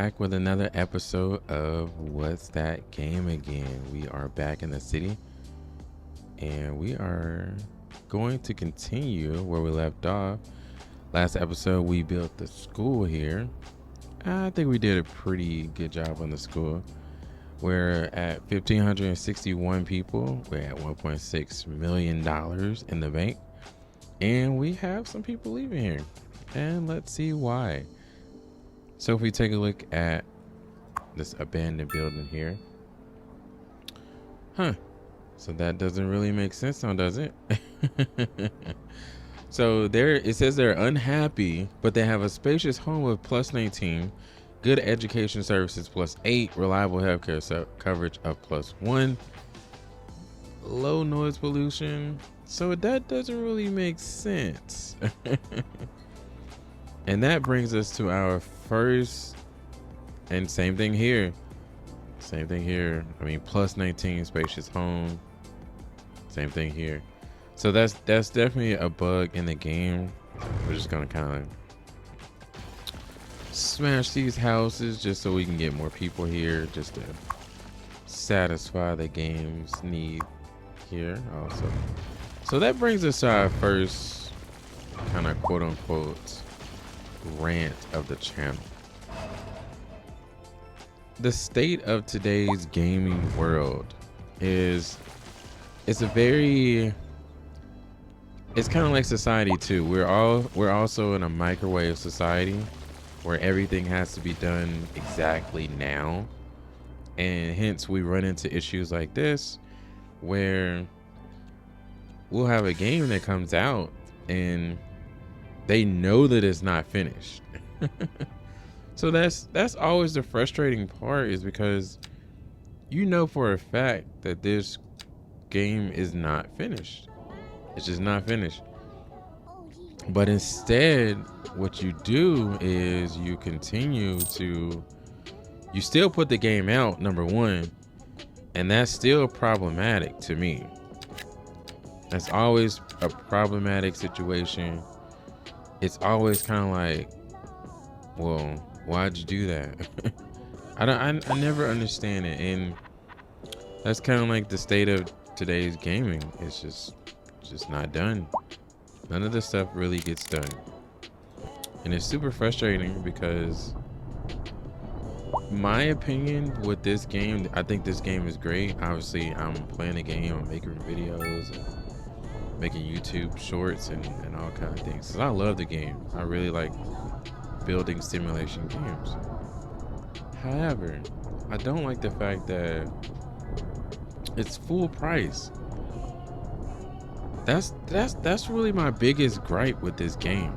back with another episode of What's That Game Again. We are back in the city and we are going to continue where we left off. Last episode we built the school here. I think we did a pretty good job on the school. We're at 1,561 people. We're at $1.6 million in the bank. And we have some people leaving here. And let's see why. So if we take a look at this abandoned building here. So that doesn't really make sense now, does it? So there it says they're unhappy, but they have a spacious home of plus 19, good education services plus 8, reliable healthcare coverage of plus 1, low noise pollution. So that doesn't really make sense. And that brings us to our first, and same thing here. I mean, plus 19 spacious home. Same thing here. So that's definitely a bug in the game. We're just gonna kind of smash these houses just so we can get more people here, just to satisfy the game's need here also. So that brings us to our first kind of quote unquote rant of the channel. The state of today's gaming world it's kind of like society too. We're also in a microwave society where everything has to be done exactly now, and hence we run into issues like this where we'll have a game that comes out and they know that it's not finished. So that's always the frustrating part, is because you know for a fact that this game is not finished. It's just not finished. But instead, what you do is you still put the game out, number one, and that's still problematic to me. That's always a problematic situation. It's always kind of like, well, why'd you do that? I never understand it, and that's kind of like the state of today's gaming. It's just not done. None of the stuff really gets done, and it's super frustrating because my opinion with this game, I think this game is great. Obviously, I'm playing the game, I'm making videos, and making YouTube shorts and all kinds of things. 'Cause I love the game. I really like building simulation games. However, I don't like the fact that it's full price. That's really my biggest gripe with this game,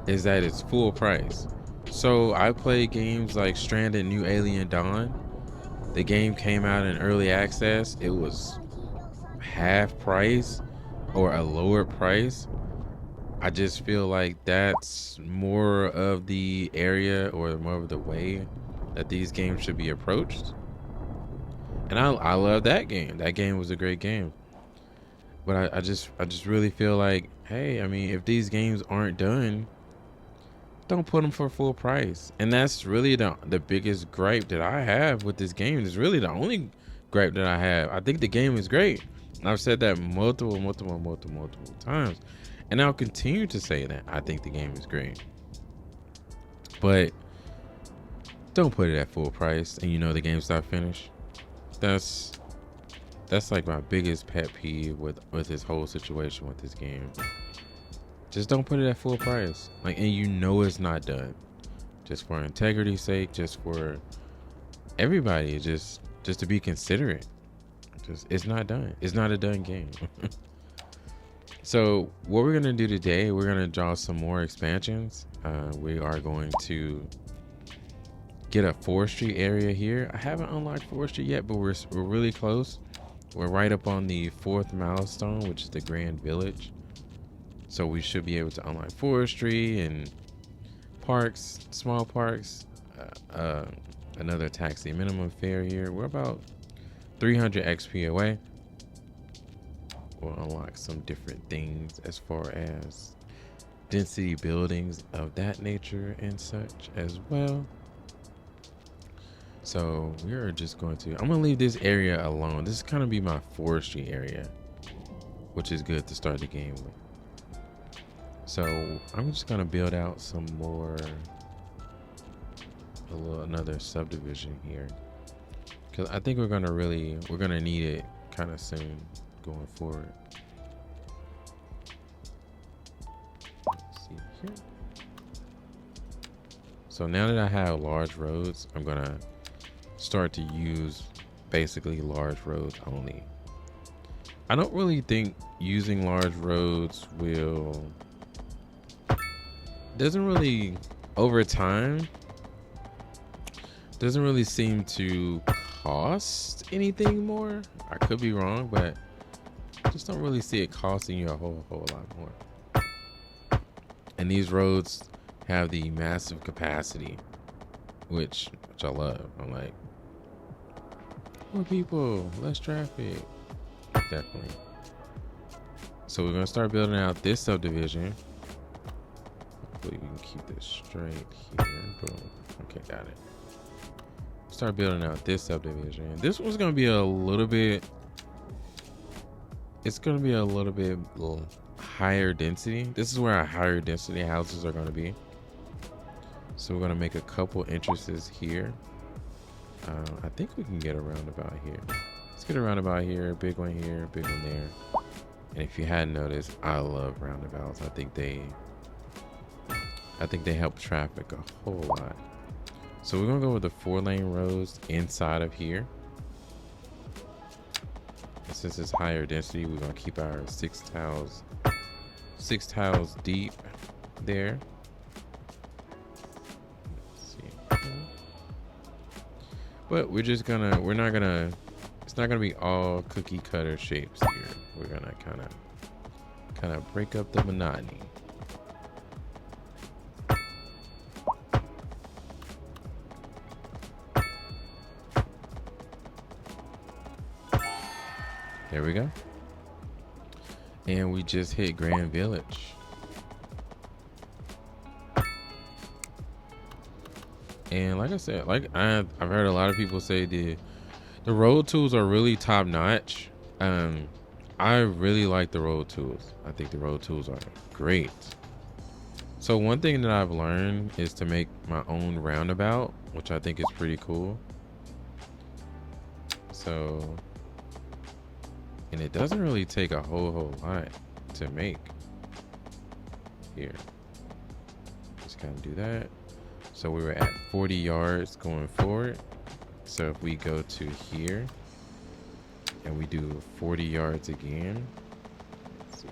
is that it's full price. So I play games like Stranded: New Alien Dawn. The game came out in early access. It was half price or a lower price. I just feel like that's more of the area or more of the way that these games should be approached. And I love that game. That game was a great game. But I just really feel like, hey, I mean, if these games aren't done, don't put them for full price. And that's really the biggest gripe that I have with this game. It's really the only gripe that I have. I think the game is great. I've said that multiple times, and I'll continue to say that I think the game is great. But don't put it at full price and you know the game's not finished. That's like my biggest pet peeve with this whole situation with this game. Just don't put it at full price, like, and you know it's not done, just for integrity's sake, just for everybody, just to be considerate. It's not done. It's not a done game. So what we're gonna do today, we're gonna draw some more expansions. We are going to get a forestry area here. I haven't unlocked forestry yet, but we're really close. We're right up on the 4th milestone, which is the Grand Village. So we should be able to unlock forestry and parks, small parks, another taxi minimum fare here. We're about 300 XP away. We'll unlock some different things as far as density buildings of that nature and such as well. So we're just going to, I'm gonna leave this area alone. This is kind of be my forestry area, which is good to start the game with. So I'm just gonna build out some more, another subdivision here, because I think we're gonna need it kind of soon going forward. Let's see here. So now that I have large roads, I'm gonna start to use basically large roads only. I don't really think using large roads doesn't really, over time, doesn't really seem to cost anything more. I could be wrong, but I just don't really see it costing you a whole lot more. And these roads have the massive capacity, which I love. I'm like, more people, less traffic. Definitely. So we're gonna start building out this subdivision. Hopefully we can keep this straight here. Boom. Okay, got it. Start building out this subdivision. This one's gonna be a little bit, it's gonna be a little bit higher density. This is where our higher density houses are gonna be. So we're gonna make a couple entrances here. I think we can get a roundabout here. Let's get a roundabout here, big one here, big one there. And if you hadn't noticed, I love roundabouts. I think they help traffic a whole lot. So we're gonna go with the 4-lane roads inside of here. And since it's higher density, we're gonna keep our 6 tiles deep there. Let's see. But it's not gonna be all cookie cutter shapes here. We're gonna kind of break up the monotony. There we go. And we just hit Grand Village. And like I said, I've heard a lot of people say the road tools are really top notch. I really like the road tools. I think the road tools are great. So one thing that I've learned is to make my own roundabout, which I think is pretty cool. So, and it doesn't really take a whole lot to make here. Just kind of do that. So we were at 40 yards going forward. So if we go to here and we do 40 yards again, let's see,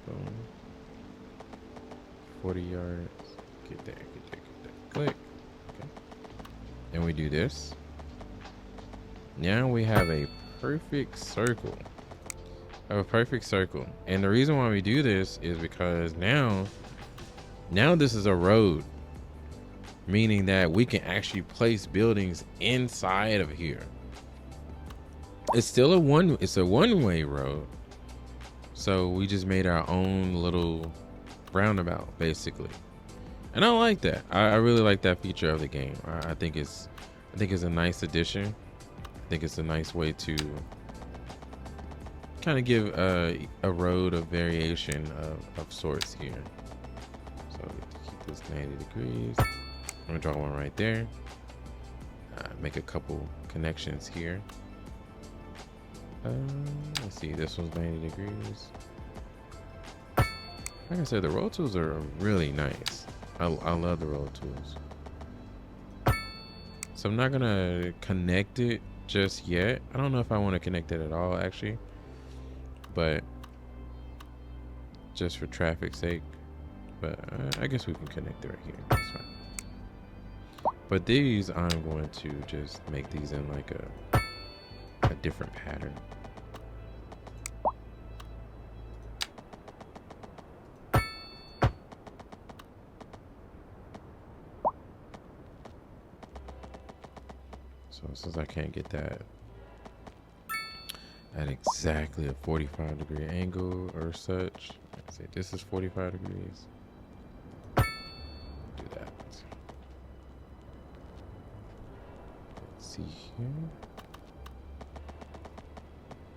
boom, 40 yards, get there, click, okay. And we do this. Now we have a perfect circle. And the reason why we do this is because now this is a road, meaning that we can actually place buildings inside of here. It's still a one-way road. So we just made our own little roundabout basically. And I like that. I really like that feature of the game. I think it's a nice addition. I think it's a nice way to kind of give a road of variation of sorts here. So keep this 90 degrees. I'm gonna draw one right there. Make a couple connections here. Let's see, this one's 90 degrees. Like I said, the road tools are really nice. I love the road tools. So I'm not gonna connect it just yet. I don't know if I want to connect it at all actually, but just for traffic's sake. But I guess we can connect it right here. That's fine. But these, I'm going to just make these in like a different pattern. So since I can't get that at exactly a 45-degree angle or such, let's say this is 45 degrees. Do that. Let's see here.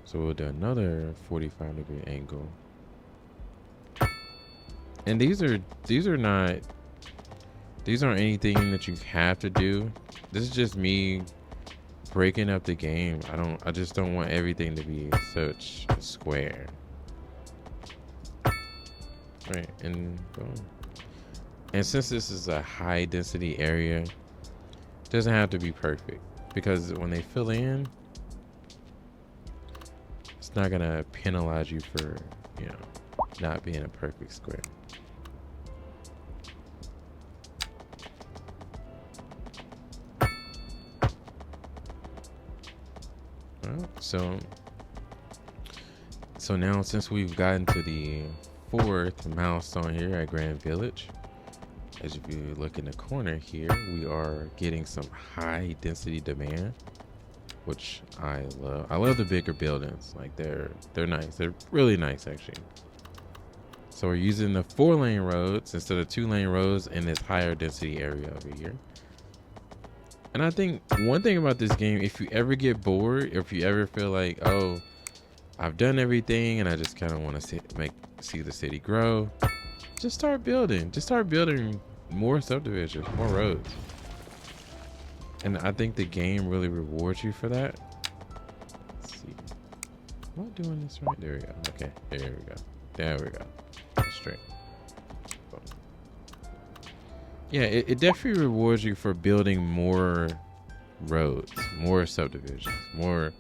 So we'll do another 45-degree angle. And these aren't anything that you have to do. This is just me breaking up the game. I just don't want everything to be such a square. Right, and boom. And since this is a high density area, it doesn't have to be perfect, because when they fill in, it's not gonna penalize you for, you know, not being a perfect square. Well, so now, since we've gotten to the 4th milestone here at Grand Village, as if you look in the corner here, we are getting some high density demand, which I love. I love the bigger buildings. Like they're nice. They're really nice, actually. So we're using the 4-lane roads instead of 2-lane roads in this higher density area over here. And I think one thing about this game, if you ever get bored, if you ever feel like, oh, I've done everything and I just kind of want to see the city grow, just start building. Just start building more subdivisions, more roads. And I think the game really rewards you for that. Let's see. Am I doing this right? There we go. Okay, there we go. There we go. Straight. Yeah, it definitely rewards you for building more roads, more subdivisions, more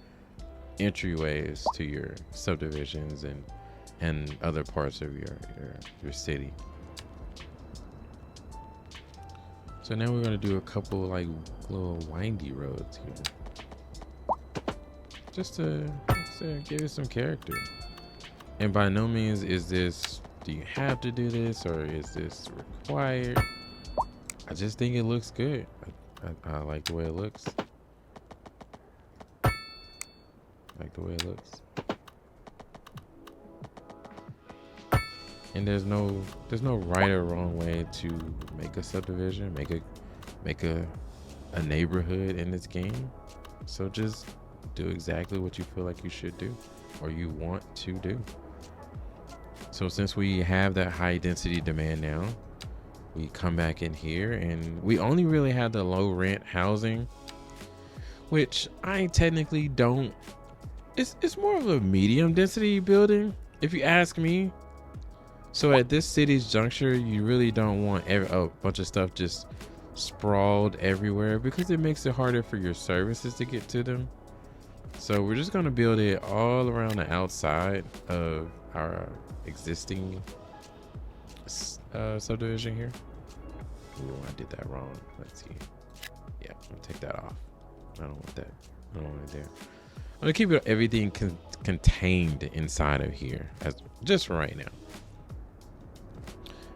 entryways to your subdivisions and other parts of your city. So now we're gonna do a couple like little windy roads here, just to give it some character. And by no means do you have to do this, or is this required? I just think it looks good. I like the way it looks. And there's no right or wrong way to make a subdivision, make a neighborhood in this game. So just do exactly what you feel like you should do or you want to do. So since we have that high density demand now, we come back in here and we only really have the low rent housing, which I technically don't. It's more of a medium density building, if you ask me. So at this city's juncture, you really don't want a bunch of stuff just sprawled everywhere, because it makes it harder for your services to get to them. So we're just going to build it all around the outside of our existing subdivision here. Ooh, I did that wrong. Let's see. Yeah, I'm gonna take that off. I don't want that. I don't want it there. I'm gonna keep everything contained inside of here, as just for right now.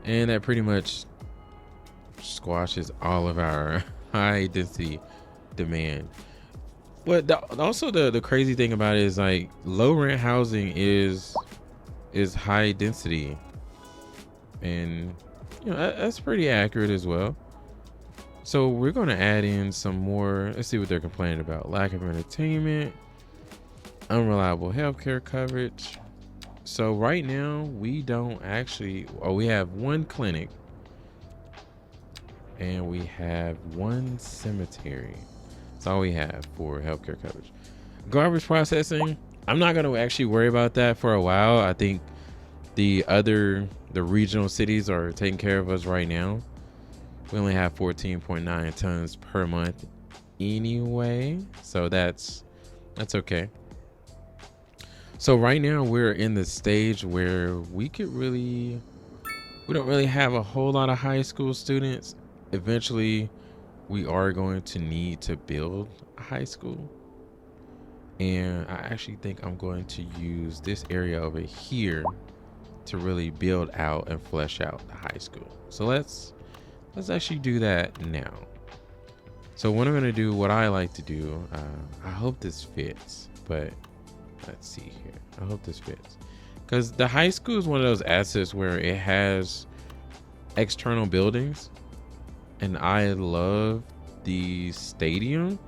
And that pretty much squashes all of our high density demand. But also the crazy thing about it is, like, low rent housing is high density, and you know that's pretty accurate as well. So we're going to add in some more. Let's see what they're complaining about. Lack of entertainment, unreliable healthcare coverage. So right now we don't actually, we have one clinic and we have one cemetery. That's all we have for healthcare coverage. Garbage processing, I'm not going to actually worry about that for a while. I think the regional cities are taking care of us right now. We only have 14.9 tons per month anyway, so that's okay. So right now we're in the stage where we don't really have a whole lot of high school students. Eventually we are going to need to build a high school, and I actually think I'm going to use this area over here to really build out and flesh out the high school. So let's actually do that now. So what I'm going to do, what I like to do, I hope this fits, but let's see here. I hope this fits, because the high school is one of those assets where it has external buildings, and I love the stadium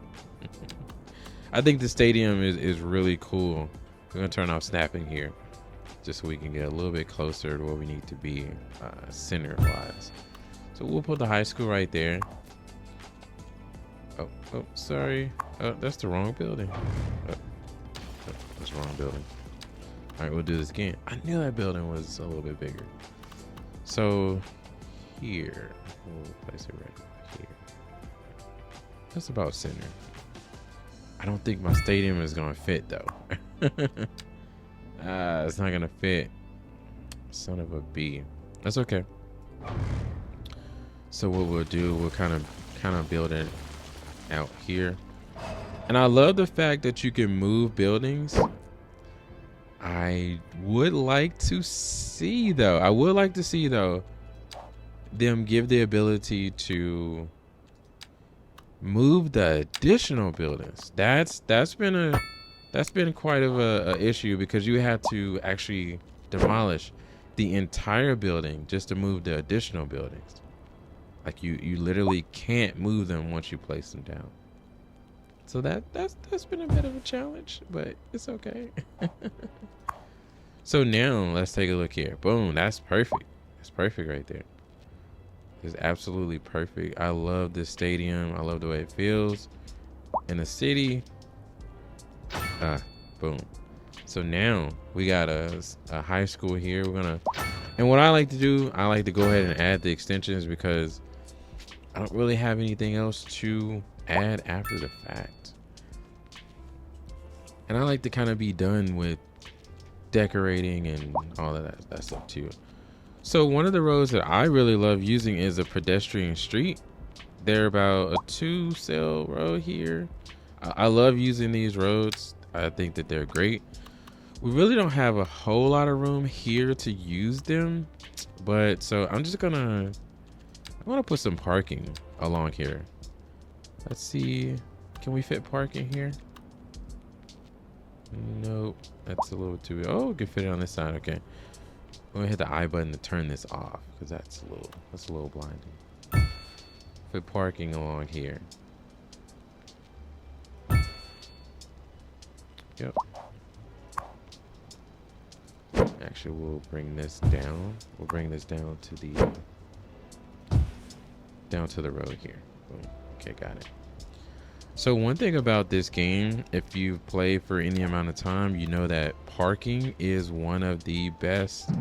I think the stadium is really cool. We're gonna turn off snapping here, just so we can get a little bit closer to where we need to be, center wise. So we'll put the high school right there. Oh, sorry. Oh, that's the wrong building. Oh, that's the wrong building. All right, we'll do this again. I knew that building was a little bit bigger. So here, we'll place it right here. That's about center. I don't think my stadium is gonna fit though. It's not gonna fit. Son of a B. That's okay. So what we'll do, we'll kind of build it out here. And I love the fact that you can move buildings. I would like to see though, them give the ability to move the additional buildings. That's been quite of a issue, because you have to actually demolish the entire building just to move the additional buildings. Like you literally can't move them once you place them down. So that's been a bit of a challenge, but it's okay. So now let's take a look here. Boom, that's perfect. That's perfect right there. It's absolutely perfect. I love this stadium. I love the way it feels in the city. Boom. So now we got a high school here. And what I like to do, I like to go ahead and add the extensions, because I don't really have anything else to add after the fact. And I like to kind of be done with decorating and all of that stuff too. So one of the roads that I really love using is a pedestrian street. They're about a 2-cell road here. I love using these roads. I think that they're great. We really don't have a whole lot of room here to use them, but so I'm gonna put some parking along here. Let's see, can we fit parking here? Nope, that's a little too, oh, we can fit it on this side. Okay, I'm gonna hit the I button to turn this off, because that's a little blinding. Fit parking along here. Yep. Actually, we'll bring this down. We'll bring this down to the road here. Boom. Okay, got it. So one thing about this game, if you've played for any amount of time, you know that parking is one of the best. So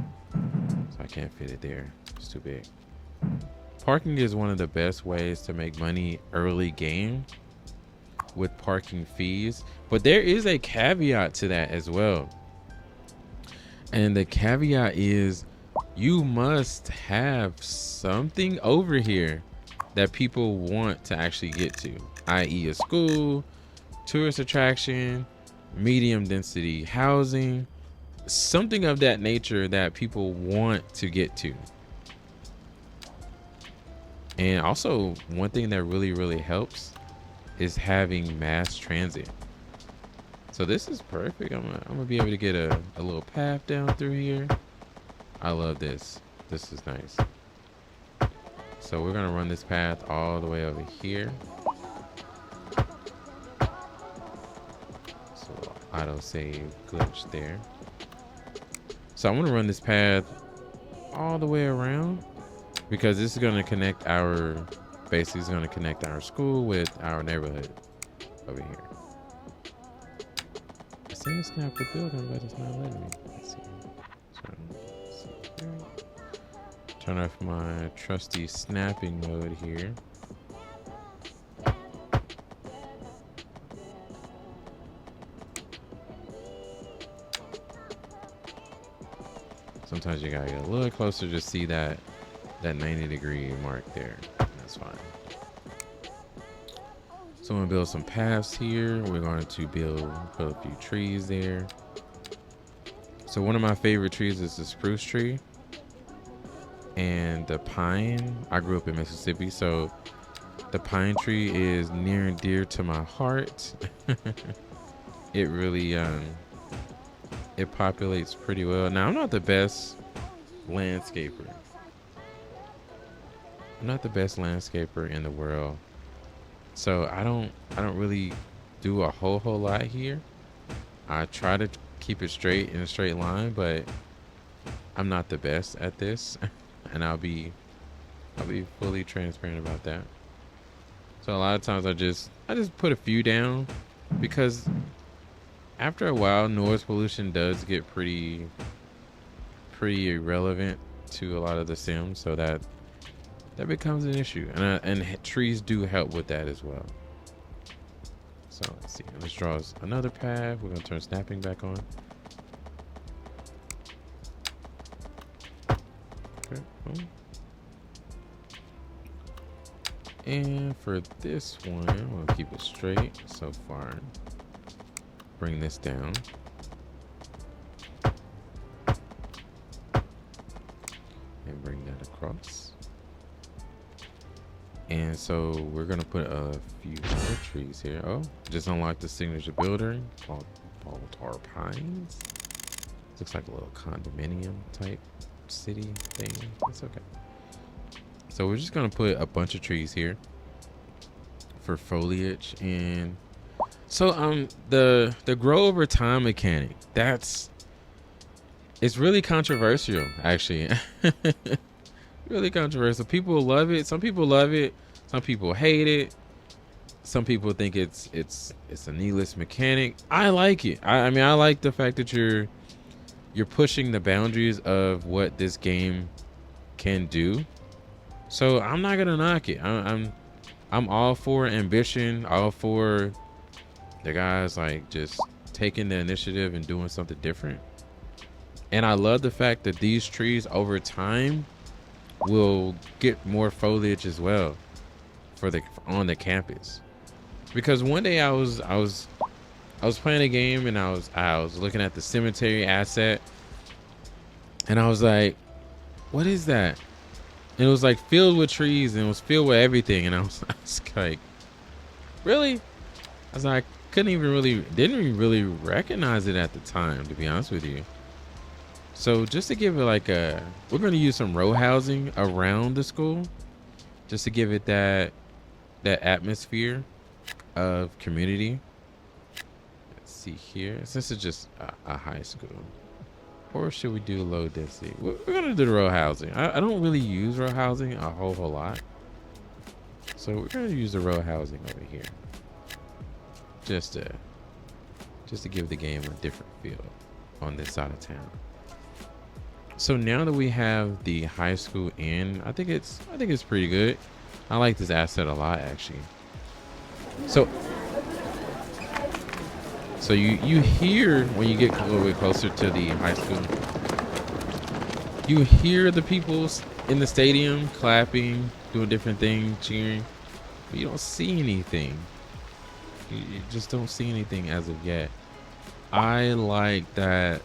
I can't fit it there. It's too big. Parking is one of the best ways to make money early game with parking fees. But there is a caveat to that as well. And the caveat is you must have something over here that people want to actually get to, i.e. a school, tourist attraction, medium density housing, something of that nature that people want to get to. And also one thing that really helps is having mass transit. So this is perfect. I'm gonna be able to get a little path down through here. I love this. This is nice. So we're gonna run this path all the way over here. So auto save glitch there. So I'm gonna run this path all the way around, because this is gonna connect basically it's gonna connect our school with our neighborhood over here. I say it's not the building, but it's not letting me. Let's see. Turn off my trusty snapping mode here. Sometimes you gotta get a little closer to see that 90-degree mark there. That's fine. So I'm gonna build some paths here. We're going to put a few trees there. So one of my favorite trees is the spruce tree and the pine. I grew up in Mississippi, so the pine tree is near and dear to my heart. It really it populates pretty well. Now I'm not the best landscaper. I'm not the best landscaper in the world. So I don't really do a whole lot here. I try to keep it straight in a straight line, but I'm not the best at this, and I'll be fully transparent about that. So a lot of times I just put a few down, because after a while noise pollution does get pretty irrelevant to a lot of the sims, so that becomes an issue, and trees do help with that as well. So let's see, let's draw us another path. We're gonna turn snapping back on. Okay, cool. And for this one, we'll keep it straight so far. Bring this down. And bring that across. And so we're gonna put a few more trees here. Oh, just unlocked the signature building called Baltar Pines. Looks like a little condominium type city thing. It's okay. So we're just gonna put a bunch of trees here for foliage. And so the grow over time mechanic, it's really controversial, actually. Really controversial. People love it. Some people love it. Some people hate it. Some people think it's a needless mechanic. I like it. I mean, I like the fact that you're pushing the boundaries of what this game can do. So I'm not gonna knock it. I'm all for ambition, all for the guys like just taking the initiative and doing something different. And I love the fact that these trees over time will get more foliage as well on the campus. Because one day I was playing a game, and I was looking at the cemetery asset, and I was like, what is that? And it was like filled with trees, and it was filled with everything, and I was like, really? I was like, didn't even really recognize it at the time, to be honest with you. So just to give it like we're going to use some row housing around the school, just to give it that atmosphere of community. Let's see here, since it's just a high school, or should we do low density? We're going to do the row housing. I don't really use row housing a whole lot, so we're going to use the row housing over here, just to give the game a different feel on this side of town. So now that we have the high school in, I think it's pretty good. I like this asset a lot, actually. So you hear, when you get a little bit closer to the high school, you hear the people in the stadium clapping, doing different things, cheering, but you don't see anything. You just don't see anything as of yet. I like that.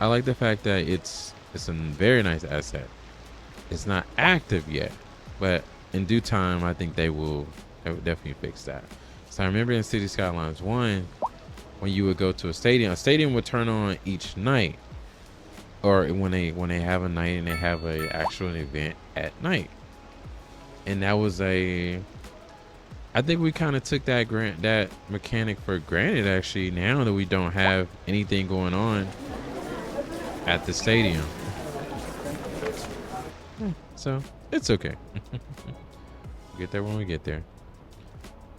I like the fact that it's a very nice asset. It's not active yet, but in due time, I think they will definitely fix that. So I remember in City Skylines 1, when you would go to a stadium would turn on each night, or when they have a night and they have a actual event at night. And that was I think we kind of took that mechanic for granted, actually, now that we don't have anything going on at the stadium. So it's okay. We'll get there when we get there.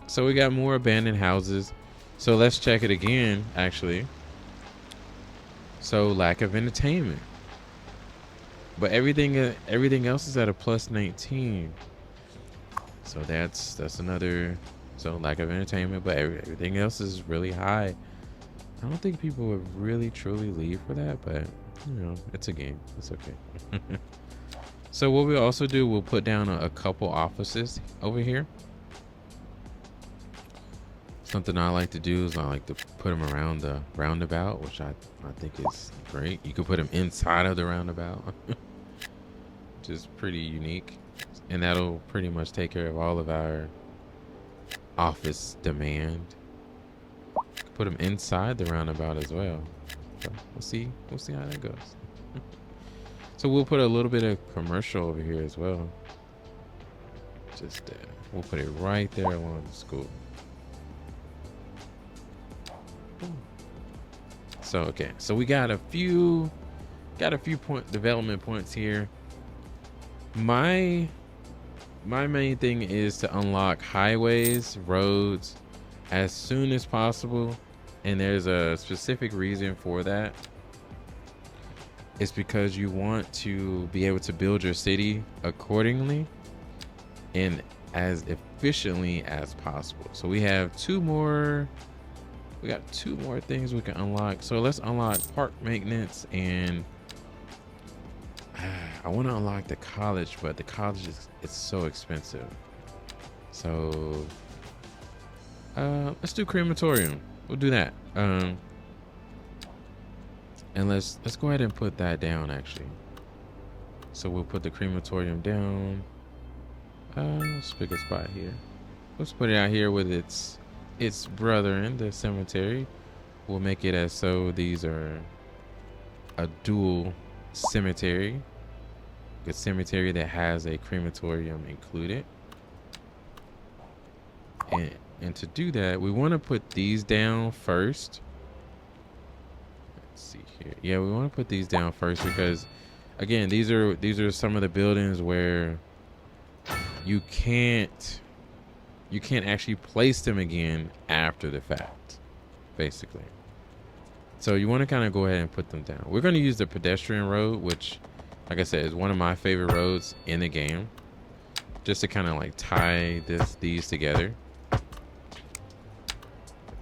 So we got more abandoned houses. So let's check it again, actually. So lack of entertainment, but everything else is at a plus 19. So that's another. So lack of entertainment, but everything else is really high. I don't think people would really truly leave for that, but you know, it's a game. It's okay. So what we'll also do, we'll put down a couple offices over here. Something I like to do is I like to put them around the roundabout, which I think is great. You can put them inside of the roundabout, which is pretty unique. And that'll pretty much take care of all of our office demand. Put them inside the roundabout as well. So we'll see how that goes. So we'll put a little bit of commercial over here as well. Just we'll put it right there along the school. So okay, so we got a few development points here. My main thing is to unlock highways, roads as soon as possible, and there's a specific reason for that. It's because you want to be able to build your city accordingly and as efficiently as possible. So we got two more things we can unlock. So let's unlock park maintenance, and I want to unlock the college, but the college it's so expensive. So let's do crematorium. We'll do that. And let's go ahead and put that down actually. So we'll put the crematorium down. Let's pick a spot here. Let's put it out here with its brother in the cemetery. We'll make it as so these are a dual cemetery. A cemetery that has a crematorium included. And to do that, we want to put these down first. Let's see here. Yeah, we want to put these down first because, again, these are some of the buildings where you can't actually place them again after the fact, basically. So you want to kind of go ahead and put them down. We're going to use the pedestrian road, which, like I said, is one of my favorite roads in the game, just to kind of like tie these together. Let's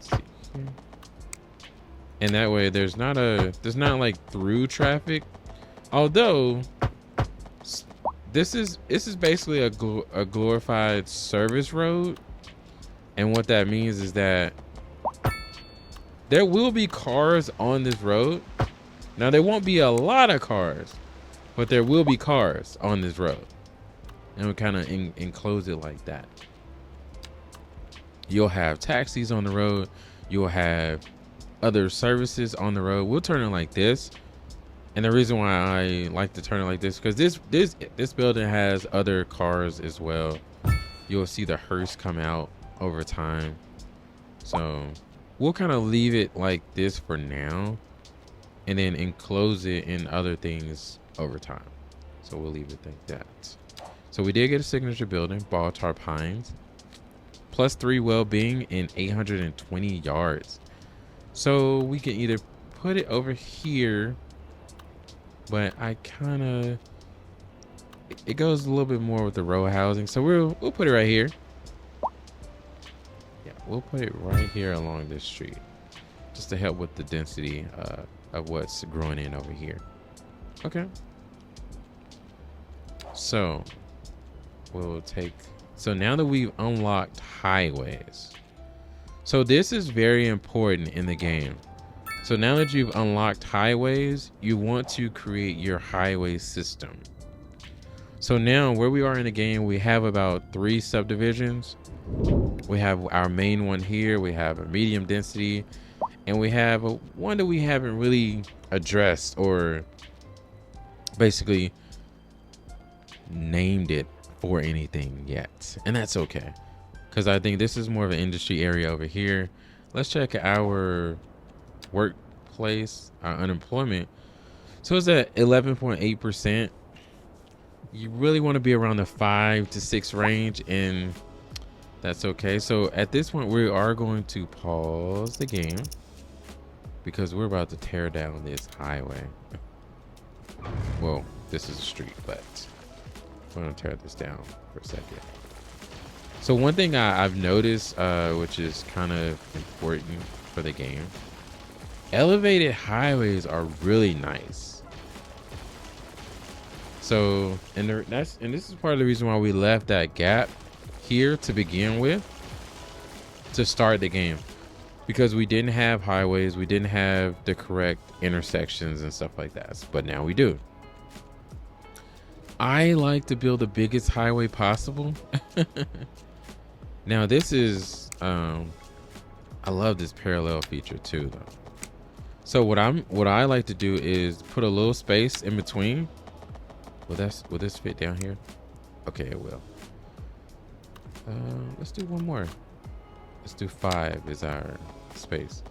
see here. And that way there's not like through traffic, although this is basically a glorified service road. And what that means is that there will be cars on this road. Now there won't be a lot of cars, but there will be cars on this road, and we kind of enclose it like that. You'll have taxis on the road, you'll have other services on the road. We'll turn it like this, and the reason why I like to turn it like this because this building has other cars as well. You'll see the hearse come out over time, so we'll kind of leave it like this for now, and then enclose it in other things over time. So we'll leave it like that. So we did get a signature building, Baltar Pines, +3 well-being and 820 yards. So we can either put it over here, but it goes a little bit more with the row housing. So we'll put it right here. Yeah, we'll put it right here along this street, just to help with the density of what's growing in over here. Okay. So so now that we've unlocked highways, so this is very important in the game. So now that you've unlocked highways, you want to create your highway system. So now where we are in the game, we have about 3 subdivisions. We have our main one here, we have a medium density, and we have one that we haven't really addressed or basically named it for anything yet, and that's okay, because I think this is more of an industry area over here. Let's check our workplace, our unemployment. So it's at 11.8%. You really want to be around the 5 to 6 range, and that's okay. So at this point we are going to pause the game because we're about to tear down this highway. Well, this is a street, but we're gonna tear this down for a second. So one thing I've noticed, which is kind of important for the game, elevated highways are really nice. So, and this is part of the reason why we left that gap here to begin with, to start the game, because we didn't have highways, we didn't have the correct intersections and stuff like that, but now we do. I like to build the biggest highway possible. Now this is I love this parallel feature too though. So what I like to do is put a little space in between. Will this fit down here? Okay, it will. Let's do one more. Let's do 5 is our space.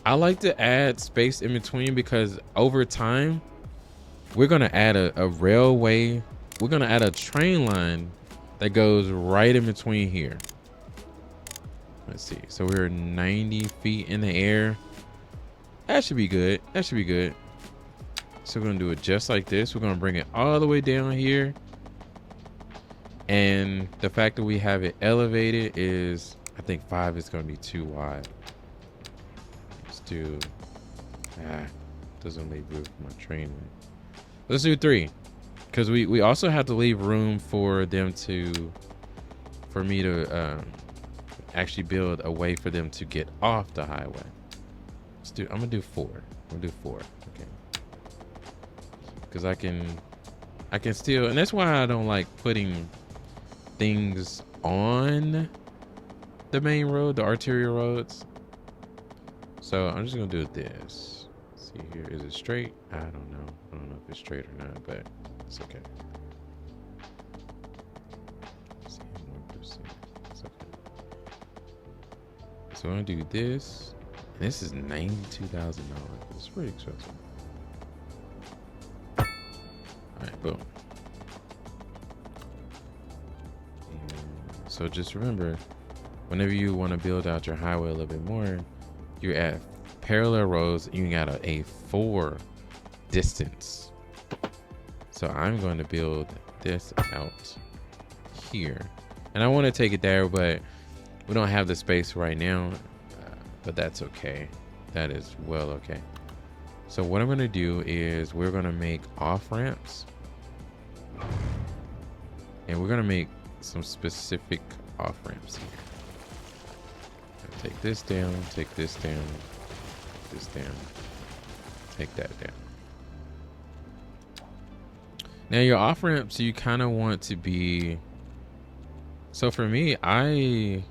I like to add space in between because over time we're gonna add a railway. We're gonna add a train line that goes right in between here. Let's see. So we're 90 feet in the air. That should be good. That should be good. So we're gonna do it just like this. We're gonna bring it all the way down here. And the fact that we have it elevated is, I think 5 is gonna be too wide. Let's do, doesn't leave room for my train. Let's do 3. Because we also have to leave room for them to, for me to actually build a way for them to get off the highway. Let's do, I'm gonna do 4. I'm gonna do 4, okay. Because I can still, and that's why I don't like putting things on the main road, the arterial roads. So I'm just gonna do this. Let's see here, is it straight? I don't know if it's straight or not, but it's okay. Let's see, 1%. It's okay. So I'm gonna do this. And this is $92,000. It's pretty expensive. All right, boom. So just remember, whenever you want to build out your highway a little bit more, you're at parallel roads. You got a 4 distance. So I'm going to build this out here, and I want to take it there, but we don't have the space right now. But that's okay. That is well okay. So what I'm going to do is we're going to make off ramps, and we're going to make some specific off ramps here. Take this down, take this down, this down, take that down. Now your off ramps, you kind of want to be, so for me, I'm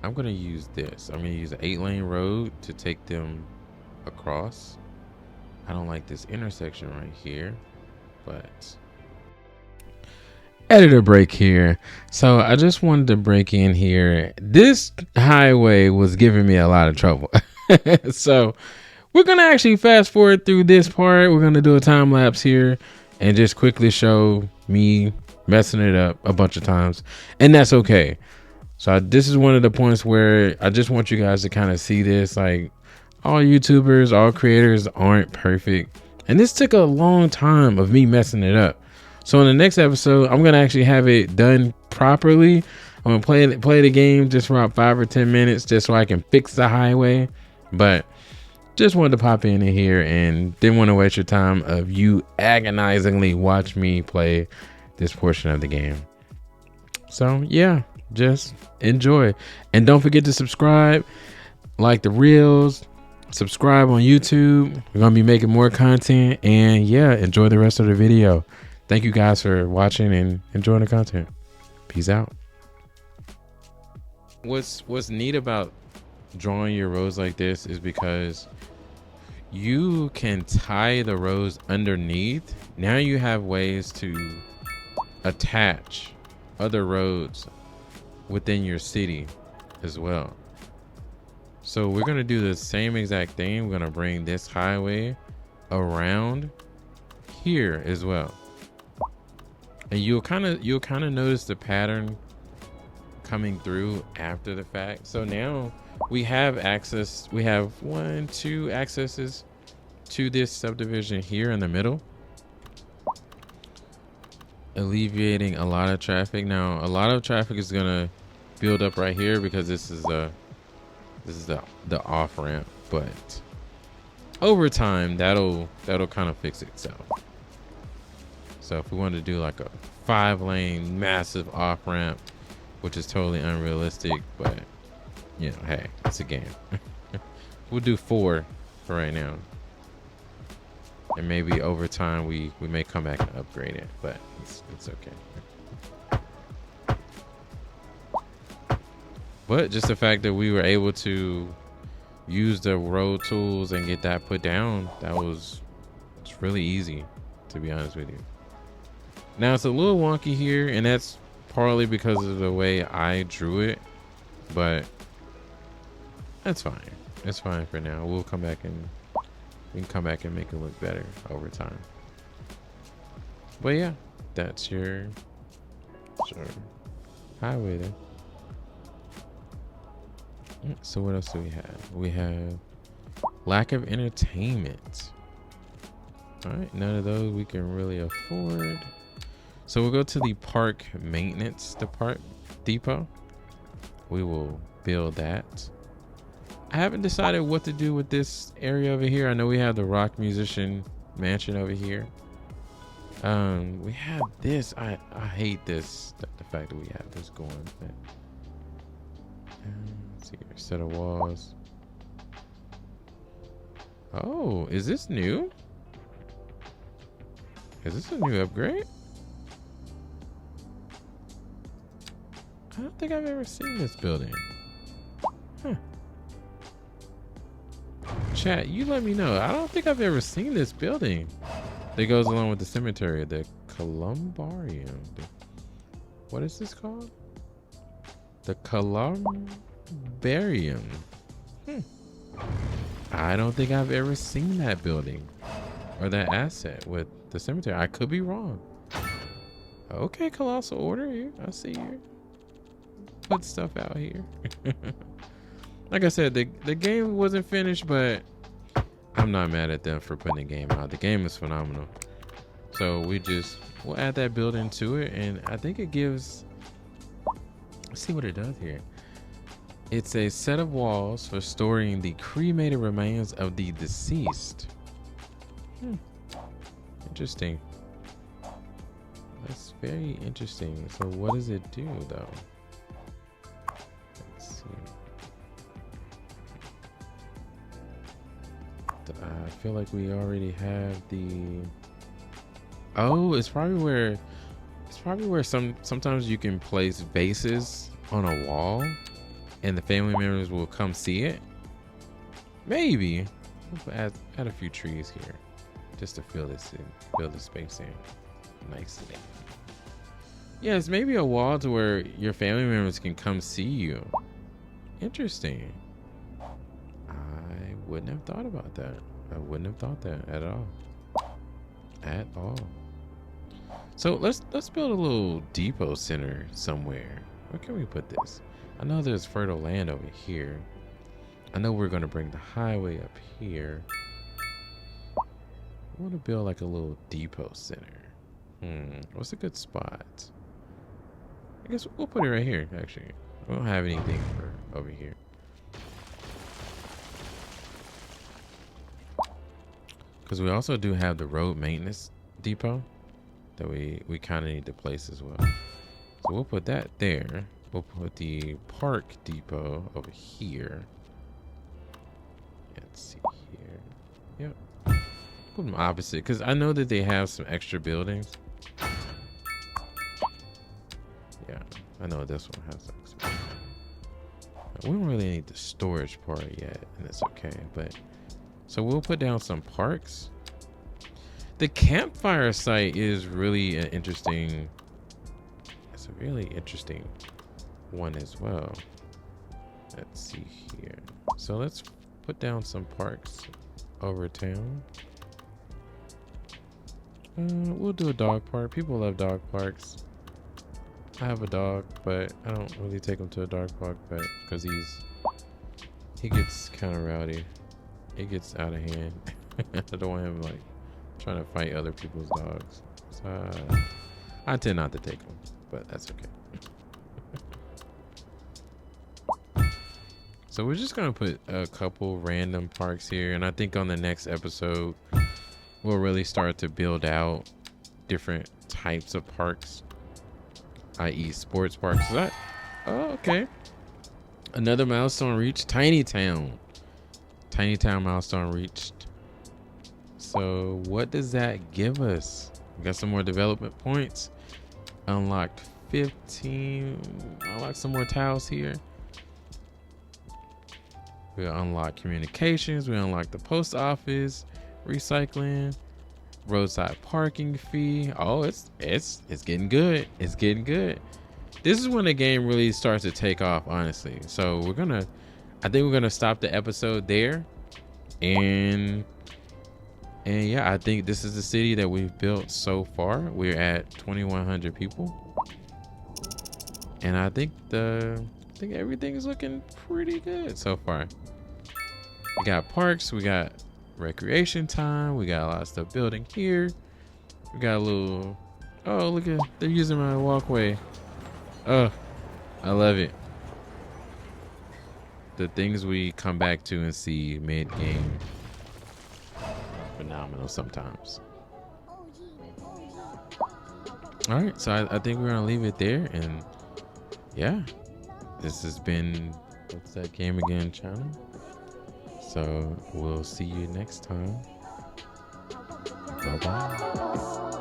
going to use this. I'm going to use an 8-lane road to take them across. I don't like this intersection right here, but editor break here. So I just wanted to break in here. This highway was giving me a lot of trouble. So we're going to actually fast forward through this part. We're going to do a time lapse here and just quickly show me messing it up a bunch of times. And that's okay. So this is one of the points where I just want you guys to kind of see this. Like, all YouTubers, all creators aren't perfect. And this took a long time of me messing it up. So in the next episode, I'm going to actually have it done properly. I'm going to play the game just for about 5 or 10 minutes just so I can fix the highway. But just wanted to pop in here and didn't want to waste your time of you agonizingly watch me play this portion of the game. So yeah, just enjoy. And don't forget to subscribe, like the reels, subscribe on YouTube. We're going to be making more content, and yeah, enjoy the rest of the video. Thank you guys for watching and enjoying the content. Peace out. What's neat about drawing your rows like this is because you can tie the rows underneath. Now you have ways to attach other roads within your city as well. So we're going to do the same exact thing. We're going to bring this highway around here as well. And you'll kind of notice the pattern coming through after the fact. So now we have access. We have 2 accesses to this subdivision here in the middle, alleviating a lot of traffic. Now a lot of traffic is gonna build up right here because this is the off ramp, but over time that'll kind of fix itself. So if we want to do like a 5-lane massive off ramp, which is totally unrealistic, but you know, hey, it's a game. We'll do 4 for right now, and maybe over time we may come back and upgrade it, but it's okay. But just the fact that we were able to use the road tools and get that put down, it's really easy, to be honest with you. Now it's a little wonky here, and that's partly because of the way I drew it, but that's fine. It's fine for now. We'll come back and we can come back and make it look better over time. But yeah, that's your highway there. So what else do we have? We have lack of entertainment. All right, none of those we can really afford. So we'll go to the park maintenance depot. We will build that. I haven't decided what to do with this area over here. I know we have the rock musician mansion over here. We have this. I hate this, the fact that we have this going. But, let's see here, set of walls. Oh, is this new? Is this a new upgrade? I don't think I've ever seen this building. Huh. Chat, you let me know. I don't think I've ever seen this building that goes along with the cemetery, the Columbarium. What is this called? The Columbarium. I don't think I've ever seen that building or that asset with the cemetery. I could be wrong. Okay, Colossal Order here. I see you. Put stuff out here. Like I said, the game wasn't finished, but I'm not mad at them for putting the game out. The game is phenomenal. So we'll add that building to it, and I think it gives, let's see what it does here. It's a set of walls for storing the cremated remains of the deceased. Interesting. That's very interesting. So what does it do though? Let's see. I feel like we already have the. Oh, it's probably where sometimes you can place vases on a wall, and the family members will come see it. Maybe we'll add a few trees here, just to fill the space in nicely. Yes, maybe a wall to where your family members can come see you. Interesting. I wouldn't have thought about that. I wouldn't have thought that at all. At all. So let's build a little depot center somewhere. Where can we put this? I know there's fertile land over here. I know we're gonna bring the highway up here. I want to build like a little depot center. What's a good spot? I guess we'll put it right here. Actually, we don't have anything for over here. Because we also do have the road maintenance depot that we kind of need to place as well. So we'll put that there. We'll put the park depot over here. Let's see here. Yep. Put them opposite because I know that they have some extra buildings. Yeah, I know this one has extra. We don't really need the storage part yet, and it's okay. But so we'll put down some parks. The campfire site is really an interesting. It's a really interesting one as well. Let's see here. So let's put down some parks over town. We'll do a dog park. People love dog parks. I have a dog, but I don't really take him to a dog park, but because he gets kind of rowdy. It gets out of hand. I don't want him like trying to fight other people's dogs. So I tend not to take them, but that's okay. So we're just gonna put a couple random parks here, and I think on the next episode we'll really start to build out different types of parks, i.e. sports parks. Oh, okay. Another milestone reached. Tiny Town milestone reached. So what does that give us? We got some more development points. Unlocked 15. Unlock some more tiles here. We unlock communications. We unlock the post office, recycling, roadside parking fee. Oh, it's getting good. It's getting good. This is when the game really starts to take off, honestly. So I think we're gonna stop the episode there, and yeah, I think this is the city that we've built so far. We're at 2,100 people, and I think everything is looking pretty good so far. We got parks, we got recreation time, we got a lot of stuff building here. We got a little, oh, look at, they're using my walkway. Oh, I love it. The things we come back to and see mid-game, phenomenal sometimes. All right, so I think we're gonna leave it there, and yeah, this has been, what's that game again, channel? So we'll see you next time. Bye bye.